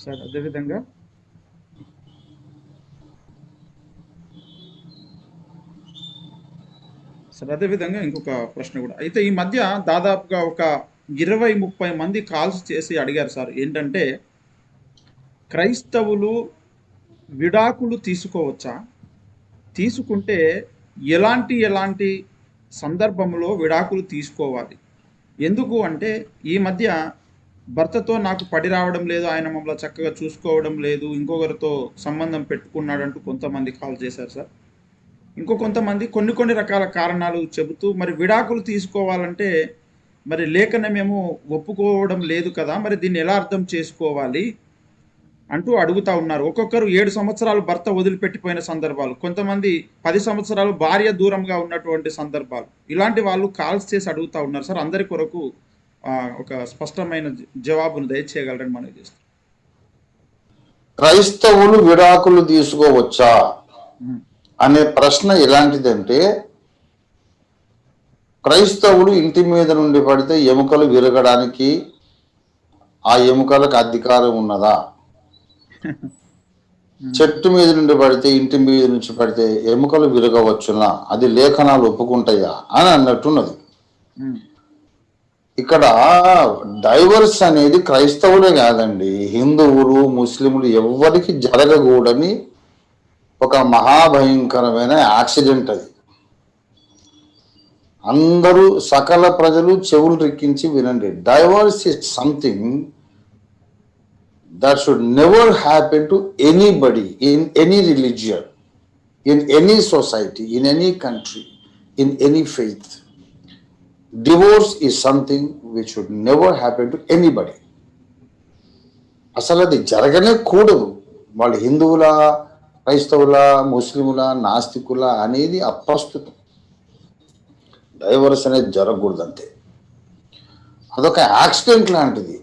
Sir అదేవిధంగా ఇంకొక ప్రశ్న కూడా అయితే ఈ మధ్య దాదాపుగా ఒక 20-30 మంది కాల్స్ చేసి అడిగారు సార్. ఏంటంటే క్రైస్తవులు విడాకులు తీసుకోవచ్చా? తీసుకుంటే ఎలాంటి సందర్భంలో విడాకులు తీసుకోవాలి? ఎందుకు అంటే ఈ మధ్య భర్తతో నాకు పడి రావడం లేదు, ఆయన మమ్మల్ని చక్కగా చూసుకోవడం లేదు, ఇంకొకరితో సంబంధం పెట్టుకున్నాడంటూ కొంతమంది కాల్ చేశారు సార్. ఇంకో కొంతమంది కొన్ని రకాల కారణాలు చెబుతూ మరి విడాకులు తీసుకోవాలంటే మరి లేఖనమేమో ఒప్పుకోవడం లేదు కదా, మరి దీన్ని ఎలా అర్థం చేసుకోవాలి అంటూ అడుగుతా ఉన్నారు. ఒక్కొక్కరు 7 సంవత్సరాలు భర్త వదిలిపెట్టిపోయిన సందర్భాలు, కొంతమంది 10 సంవత్సరాలు భార్య దూరంగా ఉన్నటువంటి సందర్భాలు, ఇలాంటి వాళ్ళు కాల్స్ చేసి అడుగుతా ఉన్నారు సార్. అందరి కొరకు ఒక స్పష్టమైన జవాబును దయచేయగలరని మనం చేస్తాం. క్రైస్తవులు విడాకులు తీసుకోవచ్చా అనే ప్రశ్న ఎలాంటిదంటే, క్రైస్తవులు ఇంటి మీద నుండి పడితే ఎముకలు విరగడానికి ఆ ఎముకలకు అధికారం ఉన్నదా? చెట్టు మీద నుండి పడితే, ఇంటి మీద నుంచి పడితే ఎముకలు విరగవచ్చునా? అది లేఖనాలు ఒప్పుకుంటాయా అని అన్నట్టున్నది. ఇక్కడ డైవర్స్ అనేది క్రైస్తవులే కాదండి, హిందువులు, ముస్లింలు ఎవ్వరికి జరగకూడని ఒక మహాభయంకరమైన యాక్సిడెంట్ అది. అందరూ సకల ప్రజలు చెవులు రెక్కించి వినండి. Divorce is something that should never happen to anybody in any religion, in any society, in any country, in any faith. Divorce is something which should never happen to anybody. అసలు అది జరగనే కూడదు. వాళ్ళు హిందువుల, క్రైస్తవుల, ముస్లిముల, నాస్తికుల అనేది అప్రస్తుతం. డైవర్స్ అనేది జరగకూడదు అంతే. అదొక యాక్సిడెంట్ లాంటిది.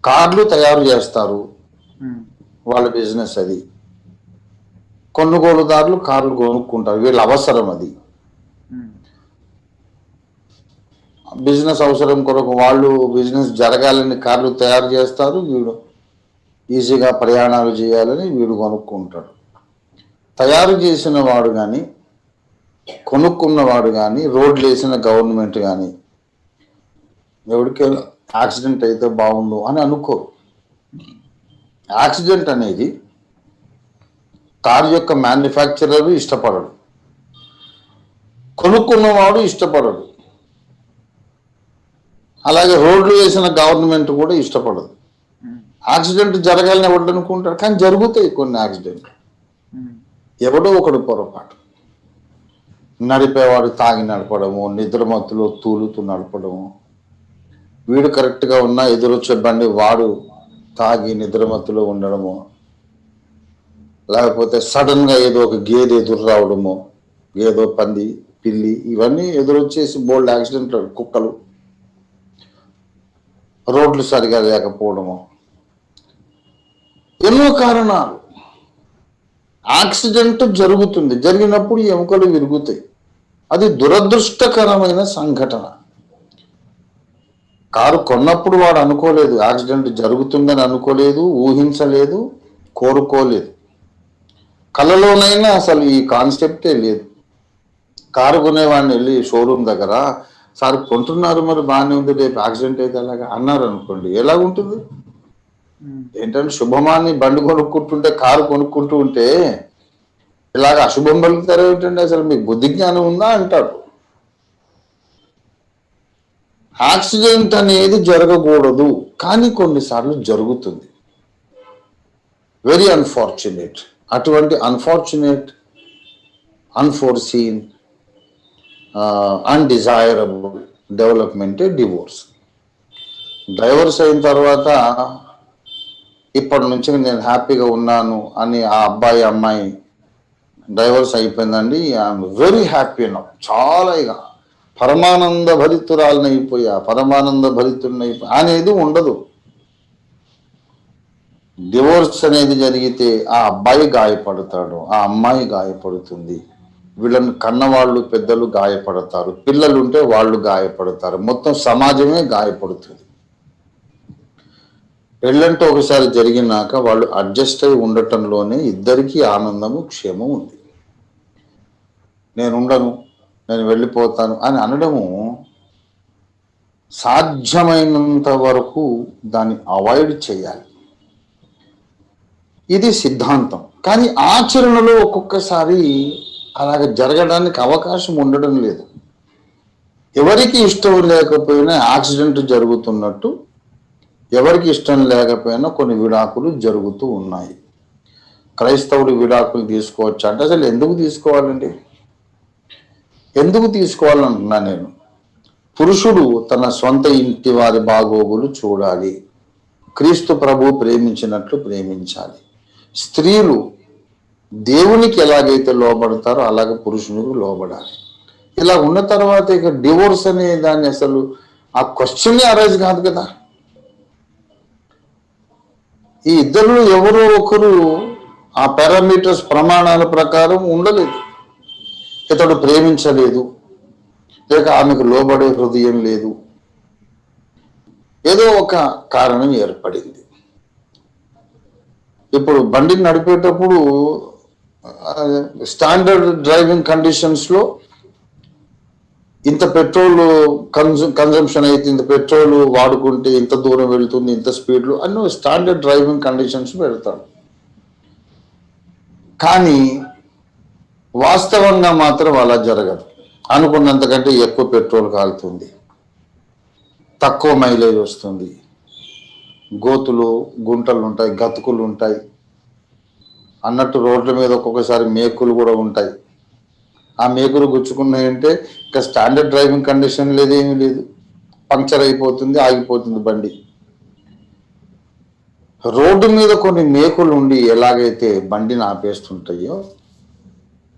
కార్లు తయారు చేస్తారు, వాళ్ళ బిజినెస్ అది. కొనుగోలుదారులు కార్లు కొనుక్కుంటారు, వీళ్ళ అవసరం అది. బిజినెస్ అవసరం కొరకు వాళ్ళు బిజినెస్ జరగాలని కార్లు తయారు చేస్తారు, వీడు ఈజీగా ప్రయాణాలు చేయాలని వీడు కొనుక్కుంటాడు. తయారు చేసిన వాడు కానీ, కొనుక్కున్నవాడు కానీ, రోడ్లు వేసిన గవర్నమెంట్ కానీ ఎవరికైనా యాక్సిడెంట్ అయితే బాగుండు అని అనుకోరు. యాక్సిడెంట్ అనేది కారు యొక్క మ్యానుఫ్యాక్చరర్ ఇష్టపడడు, కొనుక్కున్నవాడు ఇష్టపడడు, అలాగే రోడ్లు వేసిన గవర్నమెంట్ కూడా ఇష్టపడదు. యాక్సిడెంట్ జరగాలని ఎవడు అనుకుంటాడు, కానీ జరుగుతాయి కొన్ని యాక్సిడెంట్. ఎవడో ఒకడు పొరపాటు, నడిపేవాడు తాగి నడపడము, నిద్రమత్తులో తూలుతూ నడపడము, వీడు కరెక్ట్గా ఉన్నా ఎదురొచ్చే బండి వాడు తాగి నిద్రమత్తులో ఉండడము, లేకపోతే సడన్గా ఏదో ఒక గేదె ఎదురు రావడము, ఏదో పంది, పిల్లి, ఇవన్నీ ఎదురొచ్చేసి బోల్డ్ యాక్సిడెంట్లు. కుక్కలు, రోడ్లు సరిగా లేకపోవడము, ఎన్నో కారణాలు. యాక్సిడెంట్ జరుగుతుంది, జరిగినప్పుడు ఎముకలు విరుగుతాయి. అది దురదృష్టకరమైన సంఘటన. కారు కొన్నప్పుడు వాడు అనుకోలేదు, యాక్సిడెంట్ జరుగుతుందని అనుకోలేదు, ఊహించలేదు, కోరుకోలేదు. కళలోనైనా అసలు ఈ కాన్సెప్టే లేదు. కారు కొనేవాడిని వెళ్ళి షోరూమ్ దగ్గర, సార్ కొంటున్నారు మరి బాగానే ఉంది, రేపు యాక్సిడెంట్ అయితే అలాగా అన్నారు అనుకోండి, ఎలాగుంటుంది? ఏంటంటే శుభమాన్ని బండి కొనుక్కుంటుంటే, కారు కొనుక్కుంటూ ఉంటే ఇలాగ అశుభం పలుకుతారు ఏమిటండి, అసలు మీకు బుద్ధి జ్ఞానం ఉందా అంటాడు. యాక్సిడెంట్ అనేది జరగకూడదు, కానీ కొన్నిసార్లు జరుగుతుంది. Very unfortunate. అటువంటి అన్ఫార్చునేట్, అన్ఫోర్సీన్, అన్డిజైరబుల్ డెవలప్మెంటే డివోర్స్. డైవర్స్ అయిన తర్వాత ఇప్పటి నుంచి నేను హ్యాపీగా ఉన్నాను అని ఆ అబ్బాయి అమ్మాయి డైవర్స్ అయిపోయిందండి, ఐఎమ్ వెరీ హ్యాపీ నౌ, చాలా ఇక పరమానంద భరితురాలనైపోయా, పరమానంద భరితుడినైపోయా అనేది ఉండదు. డివోర్స్ అనేది జరిగితే ఆ అబ్బాయి గాయపడతాడు, ఆ అమ్మాయి గాయపడుతుంది, వీళ్ళని కన్నవాళ్ళు పెద్దలు గాయపడతారు, పిల్లలు ఉంటే వాళ్ళు గాయపడతారు, మొత్తం సమాజమే గాయపడుతుంది. పెళ్ళంటే ఒకసారి జరిగినాక వాళ్ళు అడ్జస్ట్ అయి ఉండటంలోనే ఇద్దరికీ ఆనందము క్షేమం ఉంది. నేను ఉండను, నేను వెళ్ళిపోతాను అని అనడము సాధ్యమైనంత వరకు దాన్ని అవాయిడ్ చేయాలి. ఇది సిద్ధాంతం. కానీ ఆచరణలో ఒక్కొక్కసారి అలాగ జరగడానికి అవకాశం ఉండడం లేదు. ఎవరికి ఇష్టం లేకపోయినా యాక్సిడెంట్ జరుగుతున్నట్టు ఎవరికి ఇష్టం లేకపోయినా కొన్ని విడాకులు జరుగుతూ ఉన్నాయి. క్రైస్తవుడు విడాకులు తీసుకోవచ్చు అంటే అసలు ఎందుకు తీసుకోవాలండి? ఎందుకు తీసుకోవాలంటున్నా నేను. పురుషుడు తన సొంత ఇంటి వారి బాగోగులు చూడాలి, క్రీస్తు ప్రభు ప్రేమించినట్లు ప్రేమించాలి. స్త్రీలు దేవునికి ఎలాగైతే లోబడతారో అలాగే పురుషునికి లోబడాలి. ఇలా ఉన్న తర్వాత ఇక డివోర్స్ అనే దాన్ని అసలు ఆ క్వశ్చన్ అరైజ్ కాదు కదా. ఈ ఇద్దరు ఎవరో ఒకరు ఆ పారామీటర్స్ ప్రమాణాల ప్రకారం ఉండలేదు. ఇతడు ప్రేమించలేదు, లేక ఆమెకు లోబడే హృదయం లేదు, ఏదో ఒక కారణం ఏర్పడింది. ఇప్పుడు బండిని నడిపేటప్పుడు స్టాండర్డ్ డ్రైవింగ్ కండిషన్స్లో ఇంత పెట్రోల్ కన్జంప్షన్ అయితే, ఇంత పెట్రోల్ వాడుకుంటే ఇంత దూరం వెళ్తుంది, ఇంత స్పీడ్లో అన్నీ స్టాండర్డ్ డ్రైవింగ్ కండిషన్స్ పెడతాడు. కానీ వాస్తవంగా మాత్రం అలా జరగదు. అనుకున్నంతకంటే ఎక్కువ పెట్రోల్ కాలుతుంది, తక్కువ మైలేజ్ వస్తుంది, గోతులు గుంటలు ఉంటాయి, గతుకులు ఉంటాయి, అన్నట్టు రోడ్ల మీద ఒక్కొక్కసారి మేకులు కూడా ఉంటాయి. ఆ మేకులు గుచ్చుకున్నాయంటే ఇంకా స్టాండర్డ్ డ్రైవింగ్ కండిషన్ లేదేమీ లేదు, పంక్చర్ అయిపోతుంది, ఆగిపోతుంది బండి. రోడ్డు మీద కొన్ని మేకులు ఉండి ఎలాగైతే బండిని ఆపేస్తుంటాయో,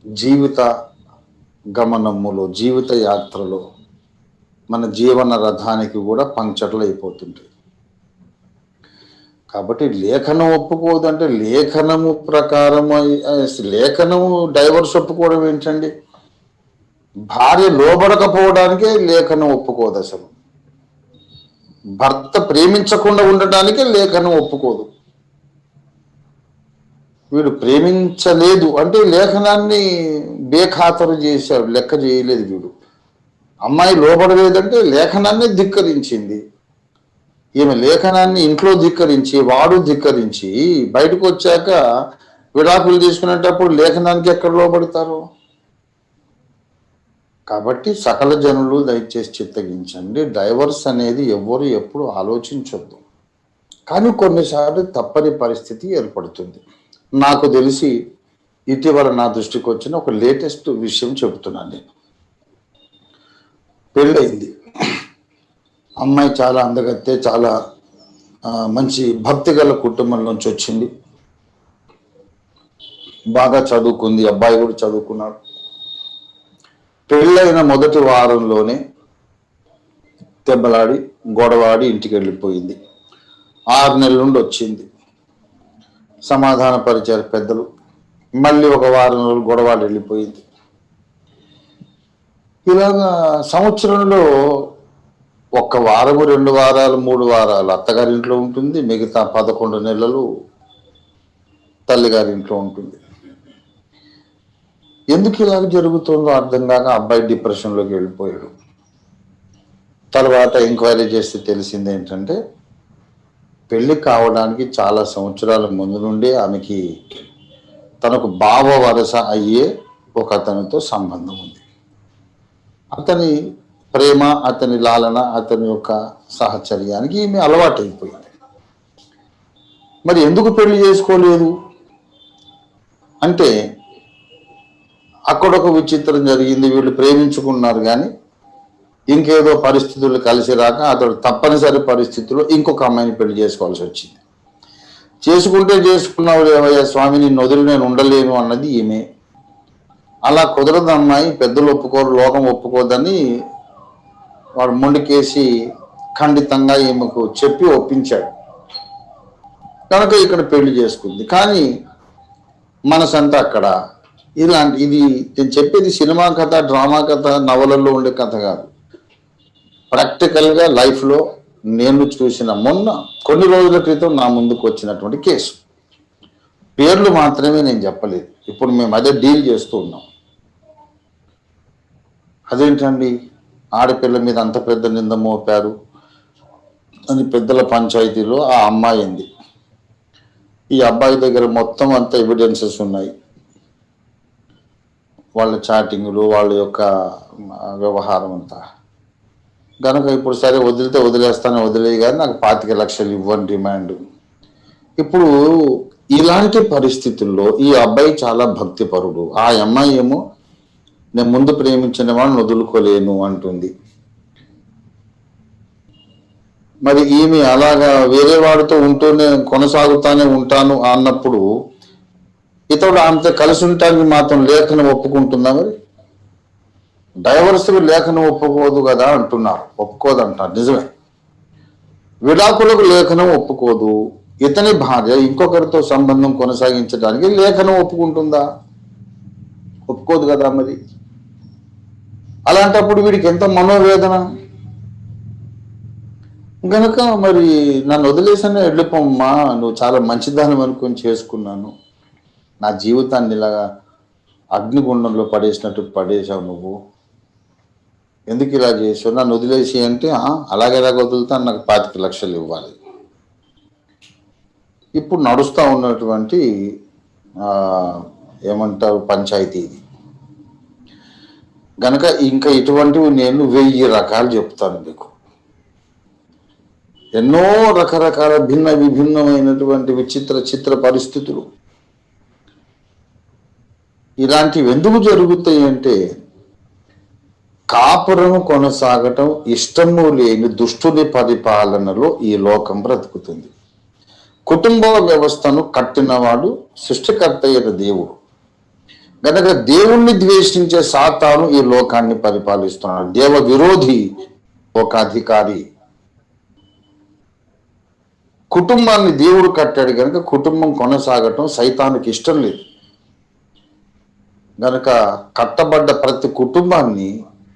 జీవిత గమనములో, జీవిత యాత్రలో, మన జీవన రథానికి కూడా పంక్చర్లు అయిపోతుంటాయి. కాబట్టి లేఖనం ఒప్పుకోదు అంటే లేఖనము ప్రకారం, లేఖనము డైవర్స్ ఒప్పుకోవడం ఏంటండి? భార్య లోబడకపోవడానికే లేఖనం ఒప్పుకోదు. అసలు భర్త ప్రేమించకుండా ఉండటానికే లేఖనం ఒప్పుకోదు. వీడు ప్రేమించలేదు అంటే లేఖనాన్ని బేఖాతరు చేశాడు, లెక్క చేయలేదు వీడు. అమ్మాయి లోబడలేదంటే లేఖనాన్ని ధిక్కరించింది. ఈమె లేఖనాన్ని ఇంట్లో ధిక్కరించి, వాడు ధిక్కరించి బయటకు వచ్చాక విడాకులు తీసుకునేటప్పుడు లేఖనానికి ఎక్కడ లోబడతారు? కాబట్టి సకల జనులు దయచేసి చిత్తగించండి. డైవర్స్ అనేది ఎవరు ఎప్పుడు ఆలోచించొద్దు. కానీ కొన్నిసార్లు తప్పని పరిస్థితి ఏర్పడుతుంది. నాకు తెలిసి ఇటీవల నా దృష్టికి వచ్చిన ఒక లేటెస్ట్ విషయం చెబుతున్నాను నేను. పెళ్ళయింది, అమ్మాయి చాలా అందగత్తే, చాలా మంచి భక్తి గల కుటుంబం నుంచి వచ్చింది, బాగా చదువుకుంది, అబ్బాయి కూడా చదువుకున్నాడు. పెళ్ళైన మొదటి వారంలోనే దెబ్బలాడి గొడవాడి ఇంటికి వెళ్ళిపోయింది. 6 నెలల నుండి వచ్చింది, సమాధానపరిచారు పెద్దలు. మళ్ళీ ఒక వారం రోజులు గొడవాడి వెళ్ళిపోయింది. ఇలాగా సంవత్సరంలో 1 వారము, 2 వారాలు, 3 వారాలు అత్తగారింట్లో ఉంటుంది, మిగతా 11 నెలలు తల్లిగారింట్లో ఉంటుంది. ఎందుకు ఇలాగ జరుగుతుందో అర్థం కాక అబ్బాయి డిప్రెషన్లోకి వెళ్ళిపోయాడు. తర్వాత ఎంక్వైరీ చేస్తే తెలిసింది ఏంటంటే, పెళ్లి కావడానికి చాలా సంవత్సరాల ముందు నుండే ఆమెకి తనకు బావ వరస అయ్యే ఒక అతనితో సంబంధం ఉంది. అతని ప్రేమ, అతని లాలన, అతని యొక్క సాహచర్యానికి ఈమె అలవాటైపోయింది. మరి ఎందుకు పెళ్లి చేసుకోలేదు అంటే, అక్కడొక విచిత్రం జరిగింది. వీళ్ళు ప్రేమించుకున్నారు కానీ ఇంకేదో పరిస్థితులు కలిసి రాక అతడు తప్పనిసరి పరిస్థితుల్లో ఇంకొక అమ్మాయిని పెళ్లి చేసుకోవాల్సి వచ్చింది. చేసుకుంటే చేసుకున్నావు లేవయ్యా స్వామి, నిన్ను వదిలి నేను ఉండలేను అన్నది ఈమె. అలా కుదరదు అమ్మాయి, పెద్దలు ఒప్పుకోరు, లోకం ఒప్పుకోదని వాడు మొండికేసి ఖండితంగా ఈమెకు చెప్పి ఒప్పించాడు. కనుక ఇక్కడ పెళ్లి చేసుకుంది. కానీ మనసంతా అక్కడ. ఇది నేను చెప్పేది సినిమా కథ, డ్రామా కథ, నవలల్లో ఉండే కథ కాదు. ప్రాక్టికల్గా లైఫ్లో నేను చూసిన మొన్న కొన్ని రోజుల క్రితం నా ముందుకు వచ్చినటువంటి కేసు. పేర్లు మాత్రమే నేను చెప్పలేదు. ఇప్పుడు మేము అదే డీల్ చేస్తూ ఉన్నాం. అదేంటండి, ఆడపిల్ల మీద అంత పెద్ద నింద మోపారు అని పెద్దల పంచాయతీలో ఆ అమ్మాయి ఉంది. ఈ అబ్బాయి దగ్గర మొత్తం అంత ఎవిడెన్సెస్ ఉన్నాయి, వాళ్ళ చాటింగ్లు, వాళ్ళ యొక్క వ్యవహారం అంతా. కనుక ఇప్పుడు సరే వదిలితే వదిలేస్తానే వదిలే కానీ నాకు 25 లక్షలు ఇవ్వని డిమాండ్. ఇప్పుడు ఇలాంటి పరిస్థితుల్లో ఈ అబ్బాయి చాలా భక్తిపరుడు, ఆ అమ్మాయి ఏమో నేను ముందు ప్రేమించిన వాడిని వదులుకోలేను అంటుంది. మరి ఈమె అలాగా వేరే వాడితో ఉంటూనే కొనసాగుతానే ఉంటాను అన్నప్పుడు ఇతడు అంత కలిసి ఉంటానికి మాత్రం లేఖను ఒప్పుకుంటుందా? మరి డైవర్స్ లేఖను ఒప్పుకోదు కదా అంటున్నారు. ఒప్పుకోదు అంటారు, నిజమే. విడాకులకు లేఖనం ఒప్పుకోదు. ఇతని భార్య ఇంకొకరితో సంబంధం కొనసాగించడానికి లేఖనం ఒప్పుకుంటుందా? ఒప్పుకోదు కదా. మరి అలాంటప్పుడు వీడికి ఎంత మనోవేదన. గనక మరి నన్ను వదిలేసనే వెళ్ళిపోమ్మా, నువ్వు చాలా మంచిదానం అనుకొని చేసుకున్నాను, నా జీవితాన్ని ఇలాగా అగ్నిగుండంలో పడేసినట్టు పడేసావు, నువ్వు ఎందుకు ఇలా చేసావు, నన్ను వదిలేసి అంటే అలాగే వదులుతాను, నాకు 25 లక్షలు ఇవ్వాలి. ఇప్పుడు నడుస్తూ ఉన్నటువంటి ఏమంటారు పంచాయతీ ఇది. గనక ఇంకా ఇటువంటివి నేను 1000 రకాలు చెప్తాను మీకు. ఎన్నో రకరకాల విభిన్నమైనటువంటి చిత్ర పరిస్థితులు. ఇలాంటివి ఎందుకు జరుగుతాయి అంటే కాపురం కొనసాగటం ఇష్టము లేని దుష్టుని పరిపాలనలో ఈ లోకం బ్రతుకుతుంది. కుటుంబ వ్యవస్థను కట్టినవాడు సృష్టికర్త అయిన దేవుడు. గనక దేవుణ్ణి ద్వేషించే సాతాను ఈ లోకాన్ని పరిపాలిస్తున్నాడు. దేవ విరోధి ఒక అధికారి. కుటుంబాన్ని దేవుడు కట్టాడు కనుక కుటుంబం కొనసాగటం సైతానికి ఇష్టం లేదు. గనక కట్టబడ్డ ప్రతి కుటుంబాన్ని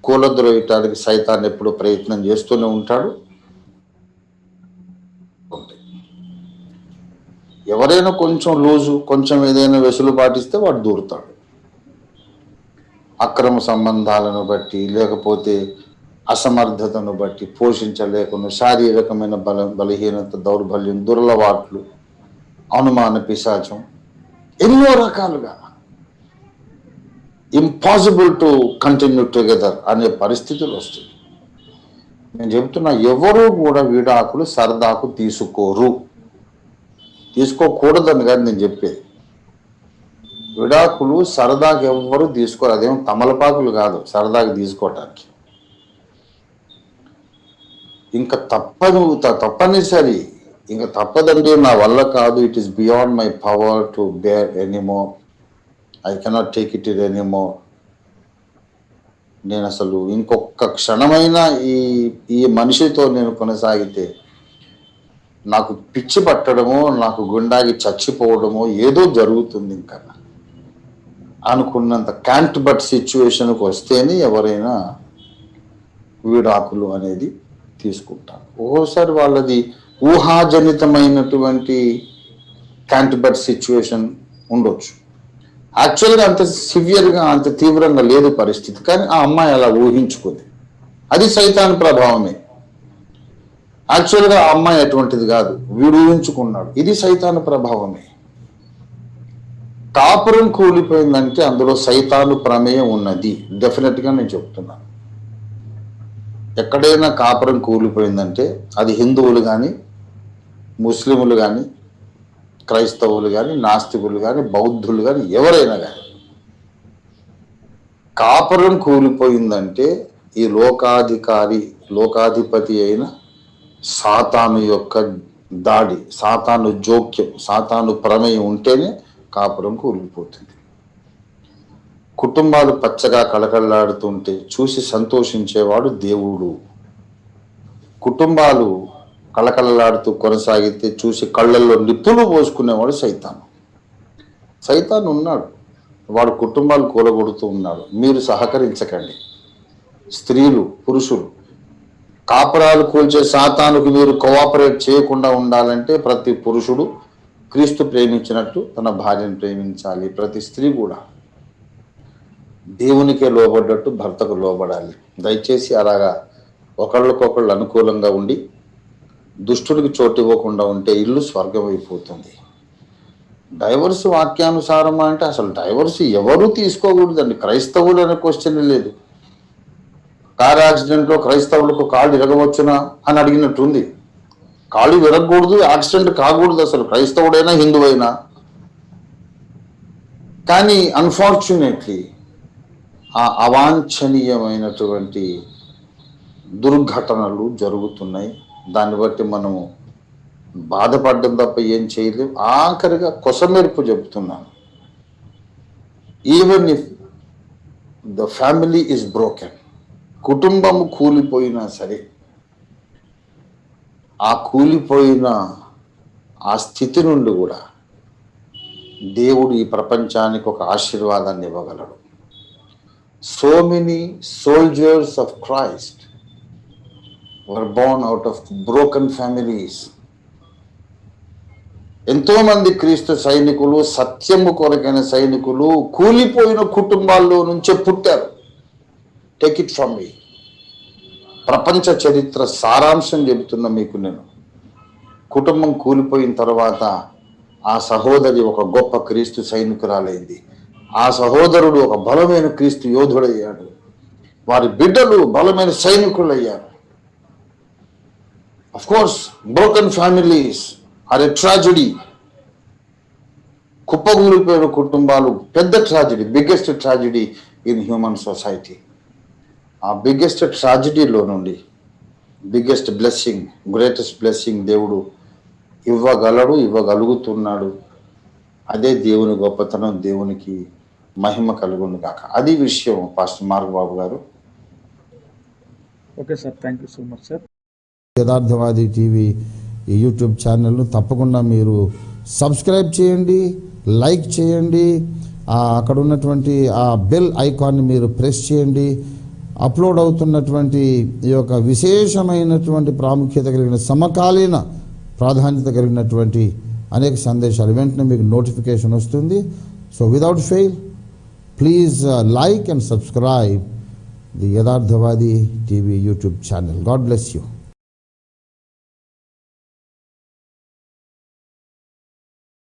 కూలద్రోయటానికి సైతాన్ ఎప్పుడు ప్రయత్నం చేస్తూనే ఉంటాడు. ఎవరైనా కొంచెం లూజు, కొంచెం ఏదైనా వెసులు పాటిస్తే వాడు దూరుతాడు. అక్రమ సంబంధాలను బట్టి, లేకపోతే అసమర్థతను బట్టి, పోషించలేకుండా శారీరకమైన బలహీనత, దౌర్బల్యం, దురలవాట్లు, అనుమాన పిశాచం, ఎన్నో రకాలుగా ఇంపాసిబుల్ టు కంటిన్యూ టుగెదర్ అనే పరిస్థితులు వస్తాయి. నేను చెబుతున్నా, ఎవరు కూడా విడాకులు సరదాకు తీసుకోకూడదని కాదు నేను చెప్పేది. విడాకులు సరదాకు ఎవ్వరూ తీసుకోరు. అదేం తమలపాకులు కాదు సరదాకి తీసుకోవటానికి. ఇంకా తప్పనిసరి, ఇంకా తప్పదండి, నా వల్ల కాదు, it is beyond my power to bear anymore, I cannot take it anymore, నేను అసలు ఇంకొక క్షణమైనా ఈ మనిషితో నేను కొనసాగితే నాకు పిచ్చి పట్టడమో, నాకు గుండాగి చచ్చిపోవడమో ఏదో జరుగుతుంది ఇంకా అనుకున్నంత క్యాంట్ బట్ సిచ్యువేషన్కి వస్తేనే ఎవరైనా విడాకులు అనేది తీసుకుంటారు. ఒక్కోసారి వాళ్ళది ఊహాజనితమైనటువంటి క్యాంట్ బట్ సిచ్యువేషన్ ఉండొచ్చు. యాక్చువల్గా అంత సివియర్గా, అంత తీవ్రంగా లేదు పరిస్థితి, కానీ ఆ అమ్మాయి అలా ఊహించుకుంది. అది సైతాన్ ప్రభావమే. యాక్చువల్గా ఆ అమ్మాయి అటువంటిది కాదు, వీడు ఊహించుకున్నాడు, ఇది సైతాను ప్రభావమే. కాపురం కూలిపోయిందంటే అందులో సైతాను ప్రమేయం ఉన్నది, డెఫినెట్గా నేను చెప్తున్నాను. ఎక్కడైనా కాపురం కూలిపోయిందంటే అది హిందువులు కానీ, ముస్లిములు కానీ, క్రైస్తవులు కానీ, నాస్తికులు కానీ, బౌద్ధులు కానీ, ఎవరైనా కానీ కాపురం కూలిపోయిందంటే ఈ లోకాధిపతి అయిన సాతాను యొక్క దాడి, సాతాను జోక్యం, సాతాను ప్రమేయం ఉంటేనే కాపురం కూలిపోతుంది. కుటుంబాలు పచ్చగా కళకళలాడుతుంటే చూసి సంతోషించేవాడు దేవుడు. కుటుంబాలు కళకళలాడుతూ కొనసాగితే చూసి కళ్ళల్లో నిప్పులు పోసుకునేవాడు సైతాను ఉన్నాడు. వాడు కుటుంబాలు కూలగొడుతూ ఉన్నాడు. మీరు సహకరించకండి. స్త్రీలు, పురుషులు కాపురాలు కూల్చే సాతానుకు మీరు కోఆపరేట్ చేయకుండా ఉండాలంటే ప్రతి పురుషుడు క్రీస్తు ప్రేమించినట్టు తన భార్యను ప్రేమించాలి. ప్రతి స్త్రీ కూడా దేవునికే లోబడ్డట్టు భర్తకు లోబడాలి. దయచేసి అలాగా ఒకళ్ళకొకళ్ళు అనుకూలంగా ఉండి దుష్టుడికి చోటు ఇవ్వకుండా ఉంటే ఇల్లు స్వర్గం అయిపోతుంది. డైవర్స్ వాక్యానుసారం అంటే అసలు డైవర్స్ ఎవరు తీసుకోకూడదండి. క్రైస్తవులు అనే క్వశ్చన్ లేదు. కార్ యాక్సిడెంట్లో క్రైస్తవులకు కాళ్ళు విరగవచ్చునా అని అడిగినట్టుంది. కాళ్ళు విరగకూడదు, యాక్సిడెంట్ కాకూడదు అసలు, క్రైస్తవుడైనా హిందువైనా. కానీ అన్ఫార్చునేట్లీ ఆ అవాంఛనీయమైనటువంటి దుర్ఘటనలు జరుగుతున్నాయి. దాన్ని బట్టి మనము బాధపడడం తప్ప ఏం చేయలేం. ఆఖరిగా కొసమెరుపు చెబుతున్నాను, even if the family is broken, కుటుంబం కూలిపోయినా సరే, ఆ కూలిపోయిన ఆ స్థితి నుండి కూడా దేవుడు ఈ ప్రపంచానికి ఒక ఆశీర్వాదాన్ని ఇవ్వగలడు. So many soldiers of Christ were born out of broken families. ఎంతో మంది క్రీస్తు సైనికులు, సత్యము కొరకైన సైనికులు కూలిపోయిన కుటుంబాల్లో నుంచే పుట్టారు. టేక్ ఇట్ ఫ్రమ్ మీ. ప్రపంచ చరిత్ర సారాంశం చెబుతున్న మీకు నేను. కుటుంబం కూలిపోయిన తర్వాత ఆ సహోదరి ఒక గొప్ప క్రీస్తు సైనికురాలైంది. ఆ సహోదరుడు ఒక బలమైన క్రీస్తు యోధుడయ్యాడు. వారి బిడ్డలు బలమైన సైనికులు అయ్యారు. Of course, broken families are a tragedy. కుప్పగూలిపోయిన కుటుంబాలు పెద్ద tragedy, biggest tragedy in human society. ఆ బిగ్గెస్ట్ ట్రాజడీలో నుండి బిగ్గెస్ట్ బ్లెస్సింగ్, గ్రేటెస్ట్ బ్లెస్సింగ్ దేవుడు ఇవ్వగలడు, ఇవ్వగలుగుతున్నాడు. అదే దేవుని గొప్పతనం, దేవునికి మహిమ కలుగును కాక. అది విషయం పాస్టర్ మార్క్ బాబు గారు. Okay sir, thank you so much sir. Yatharthavadi TV ఈ యూట్యూబ్ ఛానల్ను తప్పకుండా మీరు సబ్స్క్రైబ్ చేయండి, లైక్ చేయండి. అక్కడ ఉన్నటువంటి ఆ బెల్ ఐకాన్ని మీరు ప్రెస్ చేయండి. అప్లోడ్ అవుతున్నటువంటి ఈ యొక్క విశేషమైనటువంటి ప్రాముఖ్యత కలిగిన, సమకాలీన ప్రాధాన్యత కలిగినటువంటి అనేక సందేశాలు వెంటనే మీకు నోటిఫికేషన్ వస్తుంది. So without fail please like and subscribe the Yatharthavadi TV YouTube channel. God bless you.